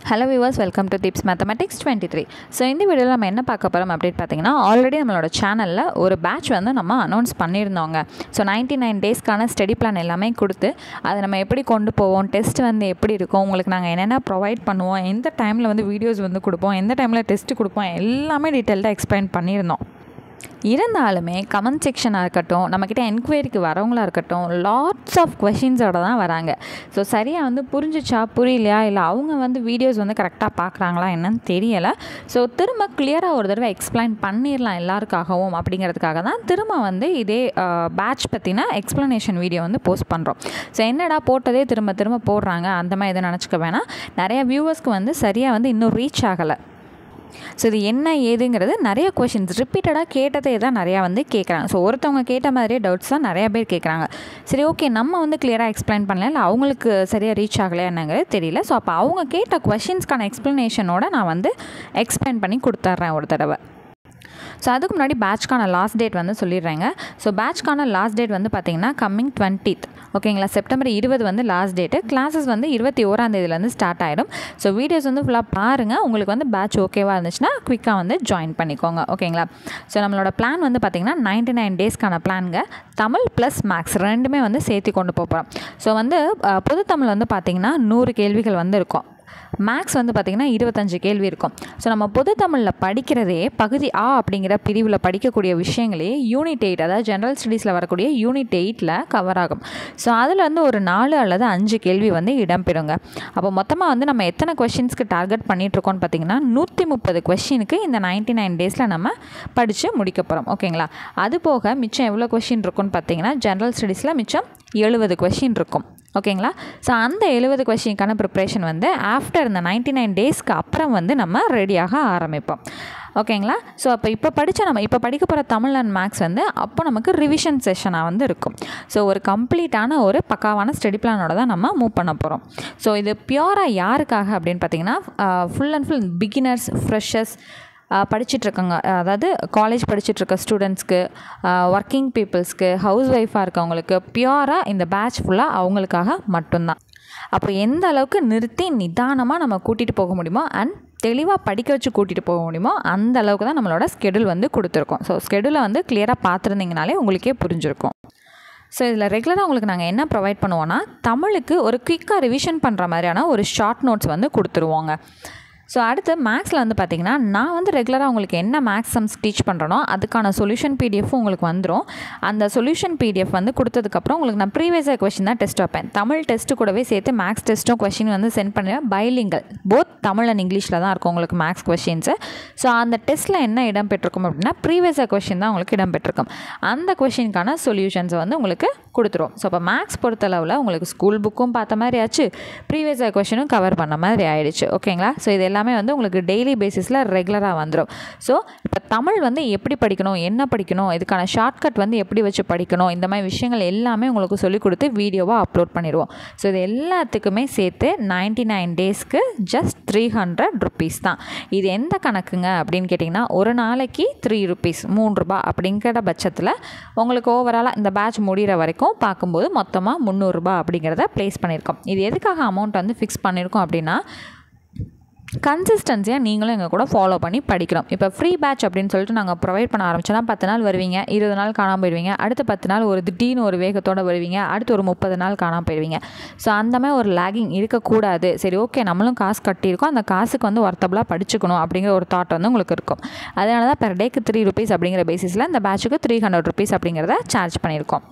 Hello viewers, welcome to Tips Mathematics 23. So இந்த வீடியோல நம்ம என்ன பார்க்க போறோம் அப்படினு பாத்தீங்கன்னா ஆல்ரெடி நம்மளோட சேனல்ல ஒரு பேட்ச் வந்து நம்ம அனௌன்ஸ் பண்ணிருந்தோங்க. So 99 டேஸ்க்கான ஸ்டடி பிளான் எல்லாமே கொடுத்து அதை நம்ம எப்படி கொண்டு போவோம், டெஸ்ட் வந்து எப்படி இருக்கும், உங்களுக்கு நாங்க என்னென்ன ப்ரொவைட் பண்ணுவோம், எந்த டைம்ல வந்து வீடியோஸ் வந்து கொடுப்போம், எந்த டைம்ல டெஸ்ட் கொடுப்போம் எல்லாமே டீடைலா எக்ஸ்பிளைன் பண்ணிருந்தோம். இருந்தாலுமே கமெண்ட் செக்ஷனாக இருக்கட்டும், நம்மக்கிட்ட என்கொயரிக்கு வரவங்களாக இருக்கட்டும், லாட்ஸ் ஆஃப் கொஷின்ஸோட தான் வராங்க. ஸோ சரியாக வந்து புரிஞ்சிச்சா புரியலையா, இல்லை அவங்க வந்து வீடியோஸ் வந்து கரெக்டாக பார்க்குறாங்களா என்னன்னு தெரியலை. ஸோ திரும்ப கிளியராக ஒரு தடவை எக்ஸ்பிளைன் பண்ணிடலாம் எல்லாருக்காகவும் அப்படிங்கிறதுக்காக தான் திரும்ப வந்து இதே பேட்ச் பற்றின எக்ஸ்ப்ளனேஷன் வீடியோ வந்து போஸ்ட் பண்ணுறோம். ஸோ என்னடா போட்டதே திரும்ப திரும்ப போடுறாங்க அந்த மாதிரி எதுவும் நினச்சிக்க வேணாம். நிறைய வியூவர்ஸ்க்கு வந்து சரியாக வந்து இன்னும் ரீச் ஆகலை. ஸோ இது என்ன ஏதுங்கிறது நிறைய கொஷின்ஸ் ரிப்பீட்டடாக கேட்டதே தான் நிறையா வந்து கேட்குறாங்க. ஸோ ஒருத்தவங்க கேட்ட மாதிரியே டவுட்ஸ் தான் நிறையா பேர் கேட்குறாங்க. சரி ஓகே, நம்ம வந்து கிளியராக எக்ஸ்பிளைன் பண்ணல, இல்லை அவங்களுக்கு சரியாக ரீச் ஆகலையா என்னங்கிறது தெரியல. ஸோ அப்போ அவங்க கேட்ட கொஷின்ஸ்க்கான எக்ஸ்ப்ளனேஷனோட நான் வந்து எக்ஸ்பிளைன் பண்ணி கொடுத்துட்றேன் ஒரு தடவை. ஸோ அதுக்கு முன்னாடி பேட்ச்க்கான லாஸ்ட் டேட் வந்து சொல்லிடுறேங்க. ஸோ பேட்ச்க்கான லாஸ்ட் டேட் வந்து பார்த்திங்கன்னா கம்மிங் 20th ஓகேங்களா, செப்டம்பர் 20 வந்து லாஸ்ட் டேட்டு. கிளாஸஸ் வந்து 21ஆம் தேதியிலேருந்து ஸ்டார்ட் ஆகிடும். ஸோ வீடியோஸ் வந்து ஃபுல்லாக பாருங்கள். உங்களுக்கு வந்து பேட்ச் ஓகேவாக இருந்துச்சுன்னா குயிக்காக வந்து ஜாயின் பண்ணிக்கோங்க ஓகேங்களா. ஸோ நம்மளோட பிளான் வந்து பார்த்திங்கன்னா 99 டேஸ்க்கான பிளானுங்க. தமிழ் ப்ளஸ் மேக்ஸ் ரெண்டுமே வந்து சேர்த்து கொண்டு போகிறோம். ஸோ வந்து பொது தமிழ் வந்து பார்த்திங்கன்னா 100 கேள்விகள் வந்து இருக்கும். மேக்ஸ் வந்து பார்த்திங்கன்னா 25 கேள்வி இருக்கும். ஸோ நம்ம பொது தமிழில் படிக்கிறதே பகுதி ஆ அப்படிங்கிற பிரிவில் படிக்கக்கூடிய விஷயங்களே யூனிட் 8 அதாவது ஜென்ரல் ஸ்டடீஸில் வரக்கூடிய யூனிட் 8ல் கவர் ஆகும். ஸோ அதில் வந்து ஒரு 4 அல்லது 5 கேள்வி வந்து இடம்பெறுங்க. அப்போ மொத்தமாக வந்து நம்ம எத்தனை கொஷின்ஸ்க்கு டார்கெட் பண்ணிகிட்ருக்கோன்னு பார்த்திங்கன்னா 130 கொஷினுக்கு இந்த 99 டேஸில் நம்ம படித்து முடிக்க போகிறோம் ஓகேங்களா. அது போக மிச்சம் எவ்வளோ கொஷின் இருக்குன்னு பார்த்திங்கன்னா ஜென்ரல் ஸ்டடீஸில் மிச்சம் 70 கொஷின் இருக்கும் ஓகேங்களா. ஸோ அந்த 70 கொஷினுக்கான ப்ரிப்ரேஷன் வந்து ஆஃப்டர் இந்த 99 டேஸ்க்கு அப்புறம் வந்து நம்ம ரெடியாக ஆரம்பிப்போம் ஓகேங்களா. ஸோ அப்போ இப்போ படிக்க போகிற தமிழ் அண்ட் மேக்ஸ் வந்து அப்போ நமக்கு ரிவிஷன் செஷனாக வந்து இருக்கும். ஸோ ஒரு கம்ப்ளீட்டான ஒரு பக்காவான ஸ்டடி பிளானோட தான் நம்ம மூவ் பண்ண போகிறோம். ஸோ இது பியூராக யாருக்காக அப்படின்னு பார்த்திங்கன்னா full and full beginners, freshers, படிச்சுட்ருக்காங்க, அதாவது காலேஜ் படிச்சுட்ருக்க ஸ்டூடெண்ட்ஸ்க்கு, ஒர்க்கிங் பீப்புள்ஸ்க்கு, ஹவுஸ் ஒய்ஃபாக இருக்கவங்களுக்கு பியூராக இந்த பேட்ச் ஃபுல்லாக அவங்களுக்காக மட்டும்தான். அப்போ எந்த அளவுக்கு நிறுத்தி நிதானமாக நம்ம கூட்டிகிட்டு போக முடியுமோ அண்ட் தெளிவாக படிக்க வச்சு கூட்டிகிட்டு போக முடியுமோ அந்த அளவுக்கு தான் நம்மளோட ஸ்கெடியூல் வந்து கொடுத்துருக்கோம். ஸோ ஸ்கெடியூலை வந்து கிளியராக பார்த்துருந்தீங்கனாலே உங்களுக்கே புரிஞ்சிருக்கும். ஸோ இதில் ரெகுலராக உங்களுக்கு நாங்கள் என்ன ப்ரொவைட் பண்ணுவோன்னா தமிழுக்கு ஒரு குயிக்காக ரிவிஷன் பண்ணுற மாதிரியான ஒரு ஷார்ட் நோட்ஸ் வந்து கொடுத்துருவோங்க. ஸோ அடுத்து மேக்ஸில் வந்து பார்த்திங்கன்னா நான் வந்து ரெகுலராக உங்களுக்கு என்ன மேக்ஸ் சம்ஸ் டீச் பண்ணுறனோ அதுக்கான சொல்யூஷன் பிடிஎஃப் உங்களுக்கு வந்துடும். அந்த சொல்யூஷன் பிடிஎஃப் வந்து கொடுத்ததுக்கப்புறம் உங்களுக்கு நான் ப்ரீவியஸாக கொஷின் தான் டெஸ்ட் வைப்பேன். தமிழ் டெஸ்ட்டு கூடவே சேர்த்து மேக்ஸ் டெஸ்ட்டும் கொஷின் வந்து சென்ட் பண்ணுவேன். பைலிங்கல் போத் தமிழ் அண்ட் இங்கிலீஷில் தான் இருக்கும் உங்களுக்கு மேக்ஸ் கொஷின்ஸு. ஸோ அந்த டெஸ்ட்டில் என்ன இடம் பெற்றிருக்கும் அப்படின்னா ப்ரீவியஸாக கொஷின் தான் உங்களுக்கு இடம் பெற்றிருக்கும். அந்த கொஷினுக்கான சொல்யூஷன்ஸை வந்து உங்களுக்கு கொடுத்துருவோம். ஸோ இப்போ மேக்ஸ் பொறுத்தளவில் உங்களுக்கு ஸ்கூல் புக்கும் பார்த்த மாதிரி ஆச்சு, ப்ரீவியஸாக கொஷினும் கவர் பண்ண மாதிரி ஆயிடுச்சு ஓகேங்களா. ஸோ இது எல்லாமே வந்து உங்களுக்கு டெய்லி பேசிஸில் ரெகுலராக வந்துடும். ஸோ இப்போ தமிழ் வந்து எப்படி படிக்கணும், என்ன படிக்கணும், இதுக்கான ஷார்ட்கட் வந்து எப்படி வச்சு படிக்கணும், இந்த மாதிரி விஷயங்கள் எல்லாமே உங்களுக்கு சொல்லிக் கொடுத்து வீடியோவாக அப்லோட் பண்ணிடுவோம். ஸோ இது எல்லாத்துக்குமே சேர்த்து 99 டேஸ்க்கு ஜஸ்ட் 300 rupees தான். இது எந்த கணக்குங்க அப்படின்னு கேட்டிங்கன்னா ஒரு நாளைக்கு 3 rupees 3 ரூபா அப்படிங்கிற பட்சத்தில் உங்களுக்கு ஓவராலாக இந்த பேட்ச் முடிகிற வரைக்கும் பார்க்கும்போது மொத்தமாக 300 ரூபாய் அப்படிங்கிறத ப்ளேஸ் பண்ணியிருக்கோம். இது எதுக்காக அமௌண்ட் வந்து ஃபிக்ஸ் பண்ணியிருக்கோம் அப்படின்னா கன்சிஸ்டன்சியாக நீங்களும் எங்கள் கூட ஃபாலோ பண்ணி படிக்கணும். இப்போ ஃப்ரீ பேட்ச் அப்படின்னு சொல்லிட்டு நாங்கள் ப்ரொவைட் பண்ண ஆரம்பிச்சோன்னா 10 நாள் வருவீங்க, 20 நாள் காணாமல் போயிடுவீங்க, அடுத்த 10 நாள் ஒரு திடீர்னு ஒரு வேகத்தோடு வருவீங்க, அடுத்து ஒரு 30 நாள் காணாமல் போயிடுவீங்க. ஸோ அந்த மாதிரி ஒரு லேகிங் இருக்கக்கூடாது. சரி ஓகே, நம்மளும் காசு கட்டியிருக்கோம், அந்த காசுக்கு வந்து ஒர்த்தபுளாக படிச்சுக்கணும் அப்படிங்கிற ஒரு தாட் வந்து உங்களுக்கு இருக்கும். அதனால தான் பெர் டேக்கு 3 rupees அப்படிங்கிற பேசிஸில் இந்த பேட்சுக்கு 300 rupees அப்படிங்கிறத சார்ஜ் பண்ணியிருக்கோம்.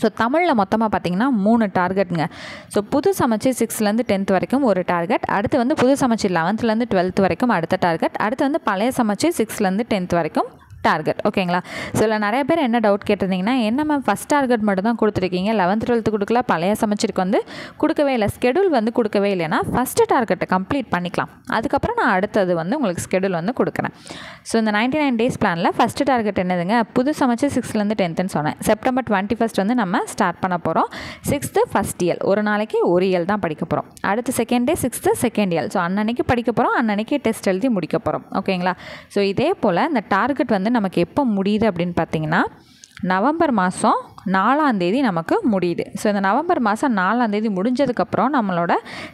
ஸோ தமிழில் மொத்தமாக பார்த்திங்கன்னா 3 டார்கெட்டுங்க. ஸோ புது சமச்சீர் 6லேருந்து 10th வரைக்கும் ஒரு டார்கெட், அடுத்து வந்து புது சமச்சீர் 11லேருந்து 12th வரைக்கும் அடுத்த டார்கெட், அடுத்து வந்து பழைய சமச்சீர் 6லேருந்து 10th வரைக்கும் டார்கெட் ஓகேங்களா. ஸோ இல்லை நிறைய பேர் என்ன டவுட் கேட்டிருந்தீங்கன்னா என்ன மேம் ஃபஸ்ட் டார்கெட் மட்டும் தான் கொடுத்துருக்கீங்க, 11th 12th கொடுக்கல, பழைய சமச்சீருக்கு வந்து கொடுக்கவே இல்லை, ஸ்கெடியூல் வந்து கொடுக்கவே இல்லைன்னா ஃபஸ்ட்டு டார்கெட்டை கம்ப்ளீட் பண்ணிக்கலாம், அதுக்கப்புறம் நான் அடுத்தது வந்து உங்களுக்கு ஸ்கெடியூல் வந்து கொடுக்குறேன். ஸோ இந்த 99 டேஸ் பிளானில் ஃபஸ்ட்டு டார்கெட் என்னதுங்க, புது சமச்சீர் 6லேருந்து 10th சொன்னேன். செப்டம்பர் 21 வந்து நம்ம ஸ்டார்ட் பண்ண போகிறோம். 6th ஃபஸ்ட் இயல் ஒரு நாளைக்கு ஒரு இயல் தான் படிக்க போகிறோம். அடுத்து செகண்ட் டே 6th செகண்ட் இயல். ஸோ அன்னன்னைக்கு படிக்க போகிறோம், அன்னன்னைக்கு டெஸ்ட் எழுதி முடிக்க போகிறோம் ஓகேங்களா. ஸோ இதே போல் இந்த டார்கெட் வந்து நமக்கு எப்போ முடியுது அப்படின்னு பார்த்தீங்கன்னா நவம்பர் மாதம் 4ஆம் தேதி நமக்கு முடியுது. ஸோ இந்த நவம்பர் மாதம் 4ஆம் தேதி முடிஞ்சதுக்கப்புறம் நம்மளோட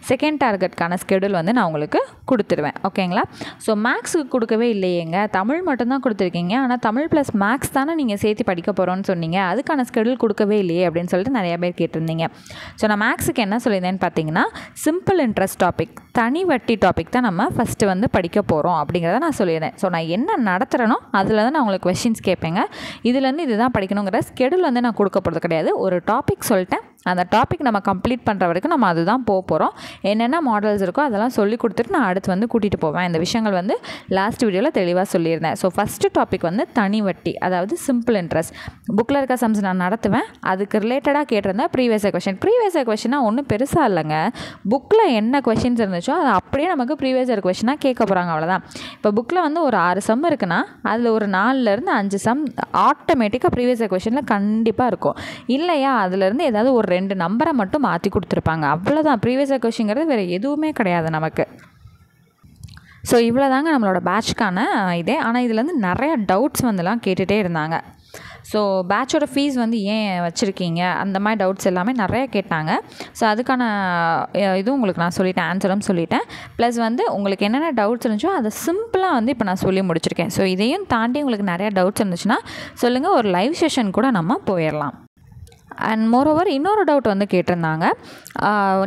செகண்ட் டார்கெட்கான ஸ்கெடியூல் வந்து நான் உங்களுக்கு கொடுத்துருவேன். ஓகேங்களா? ஸோ மேக்ஸுக்கு கொடுக்கவே இல்லையேங்க, தமிழ் மட்டும்தான் கொடுத்துருக்கீங்க, ஆனால் தமிழ் ப்ளஸ் மேக்ஸ் தானே நீங்கள் சேர்த்து படிக்க போகிறோன்னு சொன்னீங்க, அதுக்கான ஸ்கெடியூல் கொடுக்கவே இல்லையே அப்படின்னு சொல்லிட்டு நிறையா பேர் கேட்டிருந்தீங்க. ஸோ நான் மேக்ஸுக்கு என்ன சொல்லியிருந்தேன்னு பார்த்தீங்கன்னா, சிம்பிள் இன்ட்ரெஸ்ட் டாபிக், தனி வட்டி டாபிக் தான் நம்ம ஃபஸ்ட்டு வந்து படிக்க போகிறோம் அப்படிங்கிறத நான் சொல்லியிருந்தேன். ஸோ நான் என்ன நடத்துகிறேனோ அதில் தான் நான் உங்களுக்கு கொஷின்ஸ் கேட்பேங்க. இதுலேருந்து இதுதான் படிக்கணுங்கிற ஸ்கெடியூல் வந்து நான் கொடுக்க போகிறது கிடையாது. ஒரு டாபிக் சொல்லிட்டேன், அந்த டாபிக் நம்ம கம்ப்ளீட் பண்ணுற வரைக்கும் நம்ம அதுதான் போக போகிறோம். என்னென்ன மாடல்ஸ் இருக்கோ அதெல்லாம் சொல்லி கொடுத்துட்டு நான் அடுத்து வந்து கூட்டிகிட்டு போவேன். இந்த விஷயங்கள் வந்து லாஸ்ட் வீடியோவில் தெளிவாக சொல்லியிருந்தேன். ஸோ ஃபஸ்ட்டு டாபிக் வந்து தனி வட்டி, அதாவது சிம்பிள் இன்ட்ரெஸ்ட். புக்கில் இருக்க சம்ஸ் நான் நடத்துவேன். அதுக்கு ரிலேட்டடாக கேட்டிருந்தேன் ப்ரீவியஸ் இயர் கொஷினாக ஒன்றும் பெருசாக இல்லைங்க. புக்கில் என்ன கொஷின்ஸ் இருந்துச்சோ அது அப்படியே நமக்கு ப்ரீவியஸ் இயர் கொஷினாக கேட்க போகிறாங்க, அவ்வளோதான். இப்போ புக்கில் வந்து ஒரு 6 சம் இருக்குன்னா அதில் ஒரு 4லேருந்து 5 சம் ஆட்டோமேட்டிக்காக ப்ரீவியஸ் இயர் கொஷினில் கண்டிப்பாக இருக்கும். இல்லையா அதுலேருந்து ஏதாவது ஒரு 2 நம்பரை மட்டும் மாற்றி கொடுத்துருப்பாங்க, அவ்வளோதான். ப்ரீவியஸ் இயர் கொஷின்ங்கிறது வேறு எதுவுமே கிடையாது நமக்கு. ஸோ இவ்வளோ தாங்க நம்மளோட பேட்ச்க்கான இதே. ஆனால் இதுலேருந்து நிறையா டவுட்ஸ் வந்துலாம் கேட்டுகிட்டே இருந்தாங்க. ஸோ பேட்சோட ஃபீஸ் வந்து ஏன் வச்சுருக்கீங்க, அந்த மாதிரி டவுட்ஸ் எல்லாமே நிறையா கேட்டாங்க. ஸோ அதுக்கான இதுவும் உங்களுக்கு நான் சொல்லிட்டேன், ஆன்சரும் சொல்லிட்டேன். ப்ளஸ் வந்து உங்களுக்கு என்னென்ன டவுட்ஸ் இருந்துச்சோ அதை சிம்பிளாக வந்து இப்போ நான் சொல்லி முடிச்சிருக்கேன். ஸோ இதையும் தாண்டி உங்களுக்கு நிறையா டவுட்ஸ் இருந்துச்சுன்னா சொல்லுங்கள், ஒரு லைவ் செஷன் கூட நம்ம போயிடலாம். அண்ட் மோரோவர் இன்னொரு டவுட் வந்து கேட்டிருந்தாங்க,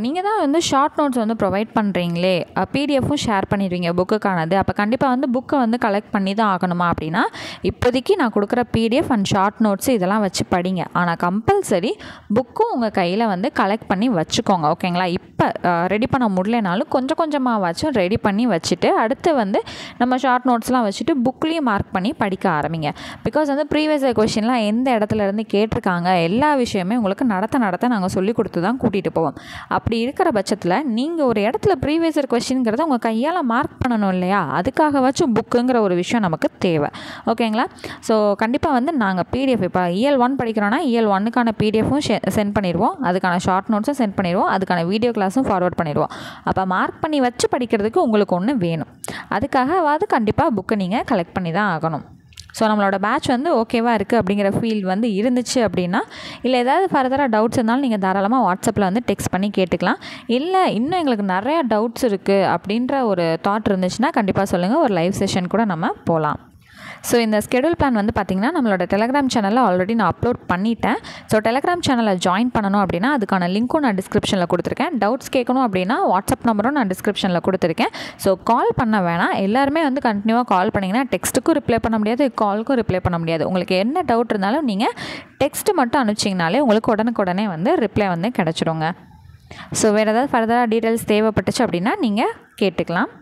நீங்கள் தான் வந்து ஷார்ட் நோட்ஸ் வந்து ப்ரொவைட் பண்ணுறீங்களே, பிடிஎஃப்பும் ஷேர் பண்ணிடுவீங்க புக்குக்கானது, அப்போ கண்டிப்பாக வந்து புக்கை வந்து கலெக்ட் பண்ணி தான் ஆகணுமா அப்படின்னா, இப்போதைக்கு நான் கொடுக்குற பிடிஎஃப் அண்ட் ஷார்ட் நோட்ஸ் இதெல்லாம் வச்சு படிங்க. ஆனால் கம்பல்சரி புக்கும் உங்கள் கையில் வந்து கலெக்ட் பண்ணி வச்சுக்கோங்க. ஓகேங்களா? இப்போ ரெடி பண்ண முடியலனாலும் கொஞ்சம் கொஞ்சமாகவாச்சும் ரெடி பண்ணி வச்சுட்டு அடுத்து வந்து நம்ம ஷார்ட் நோட்ஸ்லாம் வச்சுட்டு புக்லேயும் மார்க் பண்ணி படிக்க ஆரம்பிங்க. பிகாஸ் வந்து ப்ரீவியஸ் இயர் கொஷின்லாம் எந்த இடத்துல இருந்து கேட்டிருக்காங்க எல்லா விஷயமே உங்களுக்கு நடத்த நாங்கள் சொல்லி கொடுத்து தான் கூட்டிகிட்டு போவோம். அப்படி இருக்கிற பட்சத்தில் நீங்கள் ஒரு இடத்துல ப்ரீவியஸ் இயர் கொஸ்டின்ங்கிறத உங்கள் கையால் மார்க் பண்ணணும் இல்லையா, அதுக்காகவாச்சும் புக்குங்கிற ஒரு விஷயம் நமக்கு தேவை. ஓகேங்களா? ஸோ கண்டிப்பாக வந்து நாங்கள் பிடிஎஃப் இப்போ EL 1 படிக்கிறோன்னா EL 1க்கான பிடிஎஃப்பும் சென்ட் பண்ணிடுவோம், அதுக்கான ஷார்ட் நோட்ஸும் சென்ட் பண்ணிடுவோம், அதுக்கான வீடியோ கிளாஸும் ஃபார்வர்ட் பண்ணிடுவோம். அப்போ மார்க் பண்ணி வச்சு படிக்கிறதுக்கு உங்களுக்கு ஒன்று வேணும். அதுக்காகவாது கண்டிப்பாக புக்கை நீங்கள் கலெக்ட் பண்ணி தான் ஆகணும். ஸோ நம்மளோட பேட்ச் வந்து ஓகேவாக இருக்குது அப்படிங்கிற ஃபீல் வந்து இருந்துச்சு அப்படின்னா, இல்லை ஏதாவது ஃபர்தராக டவுட்ஸ் இருந்தாலும் நீங்கள் தாராளமாக வாட்ஸ்அப்பில் வந்து டெக்ஸ்ட் பண்ணி கேட்டுக்கலாம். இல்லை இன்னும் எங்களுக்கு நிறையா டவுட்ஸ் இருக்குது அப்படின்ற ஒரு தாட் இருந்துச்சுன்னா கண்டிப்பாக சொல்லுங்கள், ஒரு லைவ் செஷன் கூட நம்ம போகலாம். ஸோ இந்த ஸ்கெடியூல் பிளான் வந்து பார்த்திங்கன்னா நம்மளோட டெலகிராம் சேனலில் ஆல்ரெடி நான் அப்லோட் பண்ணிட்டேன். ஸோ டெலகிராம் சேனலில் ஜாயின் பண்ணணும் அப்படின்னா அதுக்கான லிங்க்கும் நான் டிஸ்கிரிப்ஷனில் கொடுத்துருக்கேன். டவுட்ஸ் கேட்கணும் அப்படின்னா வாட்ஸ்அப் நம்பரும் நான் டிஸ்கிரிப்ஷனில் கொடுத்துருக்கேன். ஸோ கால் பண்ண வேணாம், எல்லாருமே வந்து கண்டினியூவாக கால் பண்ணிங்கன்னா டெக்ஸ்ட்டுக்கும் ரிப்ளை பண்ண முடியாது, காலுக்கும் ரிப்ளை பண்ண முடியாது. உங்களுக்கு என்ன டவுட் இருந்தாலும் நீங்கள் டெக்ஸ்ட்டு மட்டும் அனுப்பிச்சிங்கனாலே உங்களுக்கு உடனுக்குடனே வந்து ரிப்ளை வந்து கிடச்சிடுங்க. ஸோ வேறு ஏதாவது ஃபர்தராக டீட்டெயில்ஸ் தேவைப்பட்டுச்சு அப்படின்னா நீங்கள் கேட்டுக்கலாம்.